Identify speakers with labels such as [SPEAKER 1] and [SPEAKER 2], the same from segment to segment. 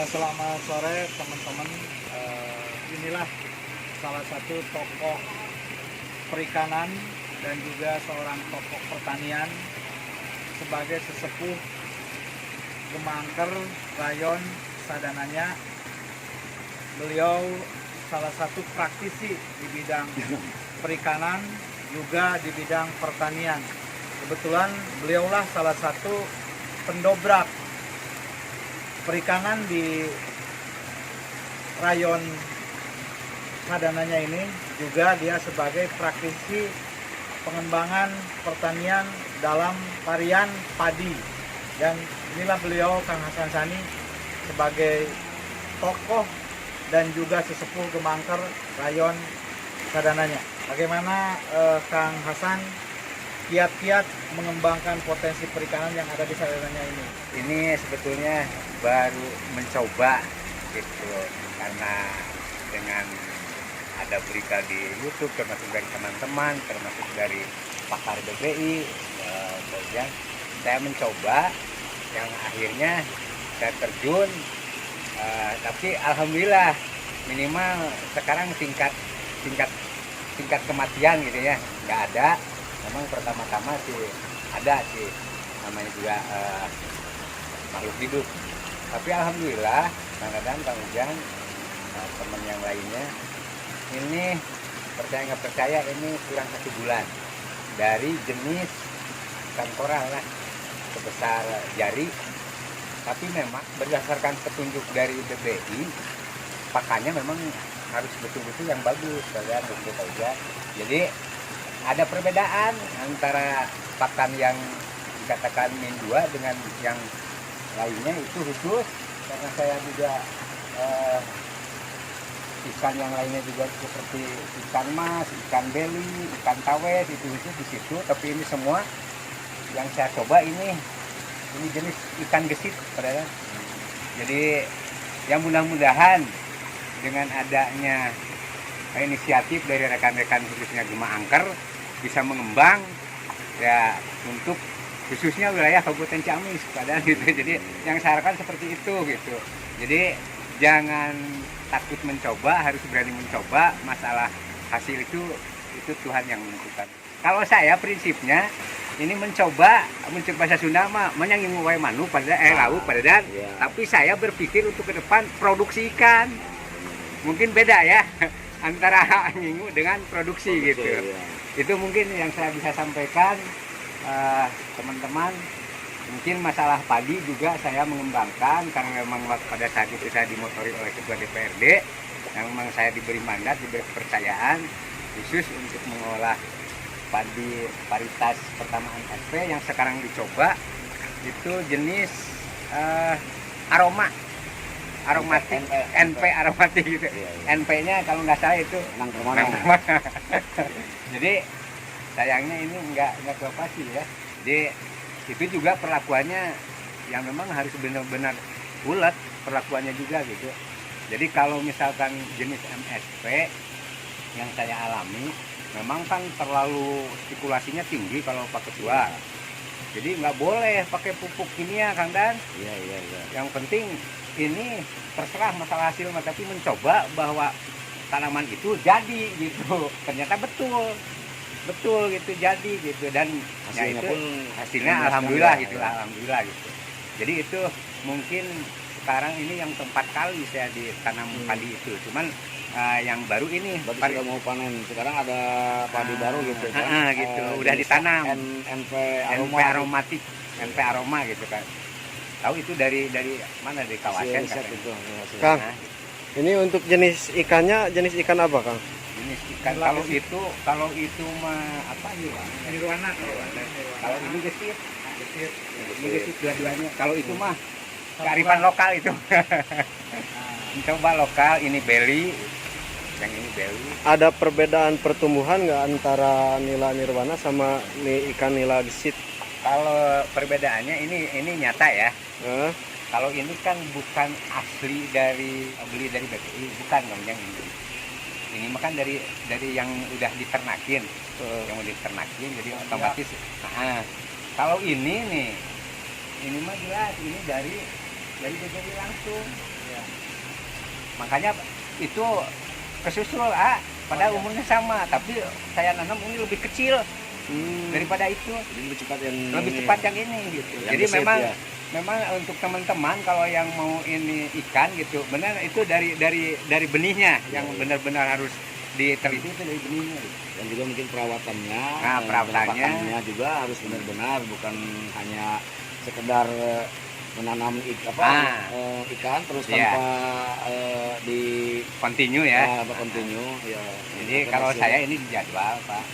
[SPEAKER 1] Selamat sore teman-teman. Inilah salah satu tokoh perikanan dan juga seorang tokoh pertanian sebagai sesepuh Gemangker Rayon Sadananya. Beliau salah satu praktisi di bidang perikanan juga di bidang pertanian. Kebetulan beliaulah salah satu pendobrak perikanan di Rayon Sadananya ini. Juga dia sebagai praktisi pengembangan pertanian dalam varian padi. Dan inilah beliau, Kang Hasan Sani, sebagai tokoh dan juga sesepuh Gemangker Rayon Sadananya. Bagaimana Kang Hasan kiat-kiat mengembangkan potensi perikanan yang ada di Sadananya ini?
[SPEAKER 2] Ini sebetulnya baru mencoba gitu, karena dengan ada berita di YouTube termasuk dari teman-teman, termasuk dari pakar BPI, kemudian saya mencoba, yang akhirnya saya terjun, tapi alhamdulillah minimal sekarang tingkat kematian gitu ya nggak ada. Memang pertama-tama sih ada sih, namanya juga makhluk hidup. Tapi alhamdulillah, Kang Dadang, Kang Ujang, teman yang lainnya, ini percaya nggak percaya, ini kurang 1 bulan dari jenis ikan koral lah sebesar jari. Tapi memang berdasarkan petunjuk dari BBI, pakannya memang harus betul-betul yang bagus, kalian betul aja. Jadi ada perbedaan antara pakan yang dikatakan min 2 dengan yang lainnya. Itu khusus karena saya juga ikan yang lainnya juga seperti ikan mas, ikan beli, ikan tawes, itu khusus di situ. Tapi ini semua yang saya coba ini jenis ikan gesit, padahal. Jadi yang mudah-mudahan dengan adanya inisiatif dari rekan-rekan khususnya Gemangker bisa mengembang ya untuk khususnya wilayah Kabupaten Ciamis, padahal gitu. Jadi yang saya harapkan seperti itu gitu. Jadi jangan takut mencoba, harus berani mencoba. Masalah hasil itu Tuhan yang menentukan. Kalau saya prinsipnya ini mencoba bahasa Sunda mah menyanging wae manu pada lauk pada dan. Tapi saya berpikir untuk ke depan produksi ikan. Mungkin beda ya antara ngingu dengan produksi gitu. Itu mungkin yang saya bisa sampaikan, teman-teman. Mungkin masalah padi juga saya mengembangkan karena memang pada saat itu saya dimotori oleh Ketua DPRD, yang memang saya diberi mandat, diberi kepercayaan khusus untuk mengolah padi varietas pertamaan SP yang sekarang dicoba. Itu jenis aromatik, NP aromatik gitu. NP-nya kalau nggak salah itu nang permana. Jadi sayangnya ini nggak keoperasi ya. Jadi itu juga perlakuannya yang memang harus benar-benar ulet perlakuannya juga gitu. Jadi kalau misalkan jenis MSP yang saya alami, memang kan terlalu spekulasinya tinggi kalau pakai tua. Jadi nggak boleh pakai pupuk kimia, Kang Dan. Iya. Yang penting ini terserah masalah hasil, tapi mencoba bahwa tanaman itu jadi gitu. Ternyata betul gitu, jadi gitu. Dan hasilnya pun alhamdulillah gitu, alhamdulillah gitu. Jadi itu mungkin sekarang ini yang keempat kali saya ditanam padi itu. Cuman yang baru ini
[SPEAKER 3] berarti sudah mau panen. Sekarang ada padi baru gitu kan.
[SPEAKER 2] Gitu. Udah ditanam
[SPEAKER 3] NP
[SPEAKER 2] aromatik, NP aroma gitu kan. Tahu itu dari mana, dari kawasan kan?
[SPEAKER 4] Kang, ini untuk jenis ikannya, jenis ikan apa, Kang?
[SPEAKER 2] Jenis ikan kalau itu mah apa nirwana. Kalau ini gesit dua-duanya. Kalau itu mah kearifan lokal itu. Coba lokal, ini beli, yang ini beli.
[SPEAKER 4] Ada perbedaan pertumbuhan nggak antara nila nirwana sama ikan nila gesit?
[SPEAKER 2] Kalau perbedaannya ini nyata ya.
[SPEAKER 4] Kalau
[SPEAKER 2] ini kan bukan asli beli dari BPI, bukan Bang yang ini. Ini mah kan dari yang udah diternakin, yang udah diternakin, jadi otomatis. Kalau ini nih, ini mah jelas ini dari BPI langsung. Makanya itu kesusul pada umurnya sama, tapi saya nanam ini lebih kecil daripada itu.
[SPEAKER 3] Jadi lebih cepat yang
[SPEAKER 2] Lebih cepat yang ini gitu.
[SPEAKER 3] Yang
[SPEAKER 2] Jadi
[SPEAKER 3] gesit,
[SPEAKER 2] memang
[SPEAKER 3] ya.
[SPEAKER 2] memang untuk teman-teman kalau yang mau ini ikan gitu, benar itu dari benihnya yang benar-benar harus diteliti itu dari benihnya. Gitu.
[SPEAKER 3] Dan juga mungkin perawatannya,
[SPEAKER 2] Nah, perawatannya.
[SPEAKER 3] penampakannya juga harus benar-benar, bukan hanya sekedar menanam ikan terus
[SPEAKER 2] Iya.
[SPEAKER 3] tanpa di
[SPEAKER 2] Continue ya.
[SPEAKER 3] continue ya.
[SPEAKER 2] Jadi kalau saya ini dijadwal Pak,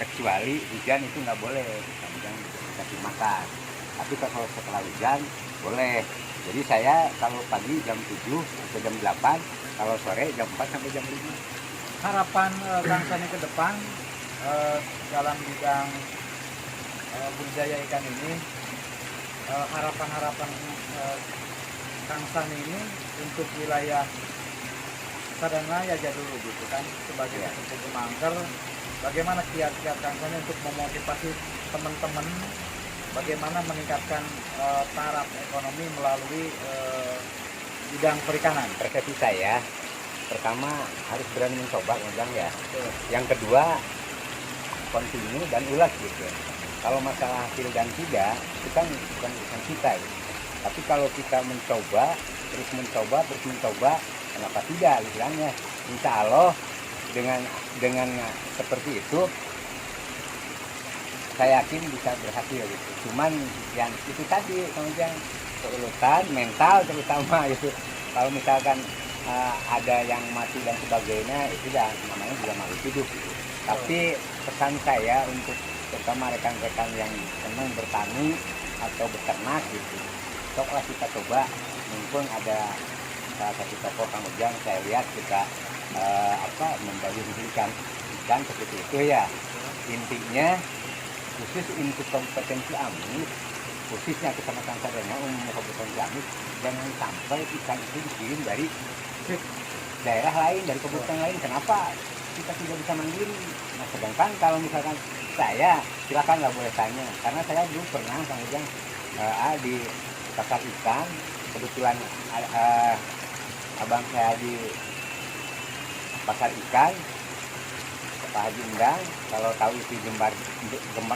[SPEAKER 2] kecuali hujan itu nggak boleh, hujan dikasih makan. Tapi kalau setelah hujan boleh. Jadi saya kalau pagi jam 7 sampai jam 8, kalau sore jam 4 sampai jam 5.
[SPEAKER 1] Harapan Kang Sani ke depan dalam bidang budidaya ikan ini, harapan-harapan Kang Sani ini untuk wilayah Sadanaya aja dulu gitu kan, sebagai sepupu Mangker, bagaimana kiat-kiat Kang Sani untuk memotivasi teman-teman bagaimana meningkatkan taraf ekonomi melalui bidang perikanan.
[SPEAKER 2] Persepsi saya, pertama harus berani mencoba, Bang ya. Yang kedua, continue dan ulas gitu. Kalau masalah hasil dan tidak, itu kan bukan urusan kita. Ya. Tapi kalau kita mencoba, terus mencoba, kenapa tidak? Bilangnya, insya Allah dengan seperti itu, saya yakin bisa berhasil gitu. Cuman yang itu tadi, kemudian keuletan mental terutama itu. Kalau misalkan ada yang mati dan sebagainya, itu dah namanya juga makhluk hidup gitu. Tapi pesan saya untuk terutama rekan-rekan yang senang bertani atau beternak gitu, cobalah kita coba, mumpung ada salah satu tokoh Kang Ujang, saya lihat kita membagi ikan seperti itu ya. Intinya khusus untuk kompetensi Amis, khususnya Kecamatan Sadanaya umum Kabupaten Ciamis, jangan sampai ikan itu dikirim dari daerah lain, dari kabupaten lain. Kenapa kita tidak bisa mandiri? Nah, sedangkan kalau misalkan saya, silakanlah boleh tanya, karena saya dulu pernah Kang Ujang di pasar ikan, kebetulan abang saya di pasar ikan, Pak Haji Endang, kalau tahu itu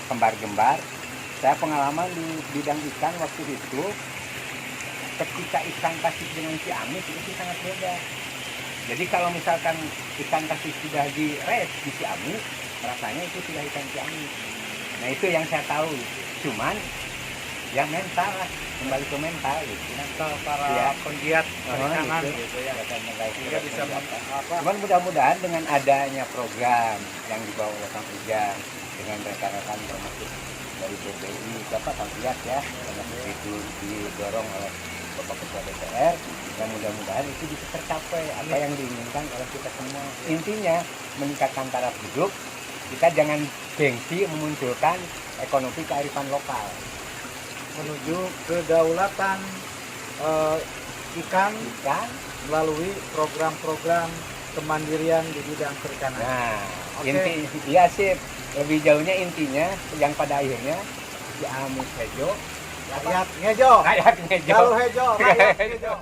[SPEAKER 2] kembar-gembar, saya pengalaman di bidang ikan waktu itu, ketika ikan kasih dengan Ciamis itu sangat beda. Jadi kalau misalkan ikan kasih sudah di-res di Ciamis, rasanya itu sudah ikan Ciamis. Nah itu yang saya tahu. Cuman yang mental lah, kembali ke mental gitu.
[SPEAKER 1] Mental para
[SPEAKER 2] Ya.
[SPEAKER 1] penggiat perikanan
[SPEAKER 2] Itu.
[SPEAKER 1] gitu ya. Sehingga bisa
[SPEAKER 2] Cuman mudah-mudahan dengan adanya program yang dibawa oleh Kang Ujang dengan rekan-rekan termasuk dari BPI, siapa Kang Ujang ya, termasuk itu didorong oleh Bapak Ketua DPR, dan mudah-mudahan itu bisa tercapai apa yang diinginkan oleh kita semua. Intinya meningkatkan taraf hidup, kita jangan gengsi memunculkan ekonomi kearifan lokal.
[SPEAKER 1] menuju kedaulatan ikan melalui program-program kemandirian di bidang perikanan.
[SPEAKER 2] Nah,
[SPEAKER 1] Oke.
[SPEAKER 2] iya sih, lebih jauhnya intinya yang pada akhirnya si Amis Hejo,
[SPEAKER 1] Rakyat ngejo,
[SPEAKER 2] rakyat Hejo.
[SPEAKER 1] galuh hejo, rakyat ngejo.